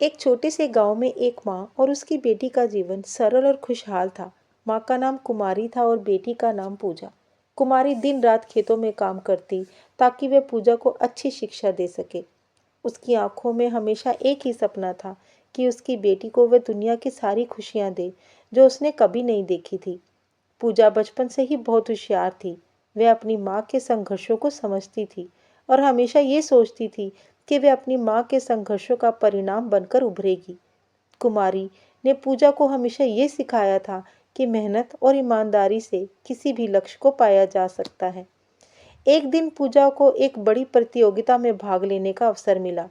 एक छोटे से गांव में एक माँ और उसकी बेटी का जीवन सरल और खुशहाल था। माँ का नाम कुमारी था और बेटी का नाम पूजा। कुमारी दिन रात खेतों में काम करती ताकि वह पूजा को अच्छी शिक्षा दे सके। उसकी आंखों में हमेशा एक ही सपना था कि उसकी बेटी को वह दुनिया की सारी खुशियां दे जो उसने कभी नहीं देखी थी। पूजा बचपन से ही बहुत होशियार थी। वह अपनी माँ के संघर्षों को समझती थी और हमेशा ये सोचती थी कि वह अपनी माँ के संघर्षों का परिणाम बनकर उभरेगी। कुमारी ने पूजा को हमेशा ये सिखाया था कि मेहनत और ईमानदारी से किसी भी लक्ष्य को पाया जा सकता है। एक दिन पूजा को एक बड़ी प्रतियोगिता में भाग लेने का अवसर मिला,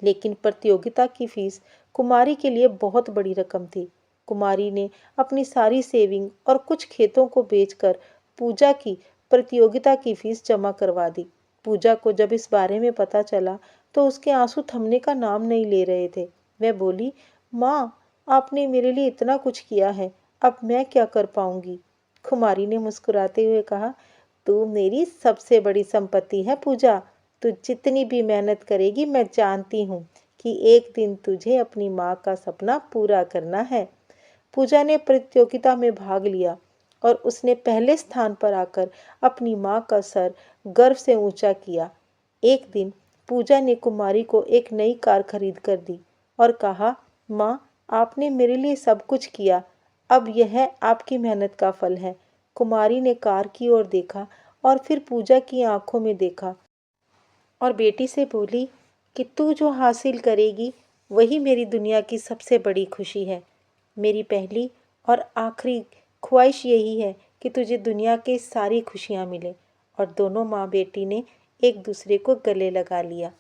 लेकिन प्रतियोगिता की फीस कुमारी के लिए बहुत बड़ी रकम थी। कुमारी ने अपनी सारी सेविंग और कुछ खेतों को बेचकर पूजा की प्रतियोगिता की फीस जमा करवा दी। पूजा को जब इस बारे में पता चला तो उसके आंसू थमने का नाम नहीं ले रहे थे। वह बोली, माँ, आपने मेरे लिए इतना कुछ किया है, अब मैं क्या कर पाऊंगी। कुमारी ने मुस्कुराते हुए कहा, तू मेरी सबसे बड़ी संपत्ति है पूजा। तू जितनी भी मेहनत करेगी मैं जानती हूँ कि एक दिन तुझे अपनी माँ का सपना पूरा करना है। पूजा ने प्रतियोगिता में भाग लिया और उसने पहले स्थान पर आकर अपनी माँ का सर गर्व से ऊंचा किया। एक दिन पूजा ने कुमारी को एक नई कार खरीद कर दी और कहा, माँ, आपने मेरे लिए सब कुछ किया, अब यह आपकी मेहनत का फल है। कुमारी ने कार की ओर देखा और फिर पूजा की आंखों में देखा और बेटी से बोली कि तू जो हासिल करेगी वही मेरी दुनिया की सबसे बड़ी खुशी है। मेरी पहली और आखिरी ख्वाहिश यही है कि तुझे दुनिया की सारी खुशियाँ मिले। और दोनों माँ बेटी ने एक दूसरे को गले लगा लिया।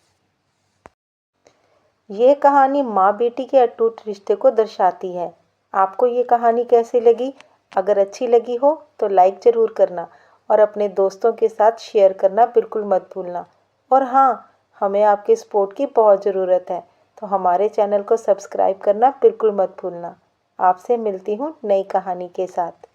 ये कहानी माँ बेटी के अटूट रिश्ते को दर्शाती है। आपको ये कहानी कैसी लगी? अगर अच्छी लगी हो तो लाइक ज़रूर करना और अपने दोस्तों के साथ शेयर करना बिल्कुल मत भूलना। और हाँ, हमें आपके सपोर्ट की बहुत ज़रूरत है, तो हमारे चैनल को सब्सक्राइब करना बिल्कुल मत भूलना। आपसे मिलती हूँ नई कहानी के साथ।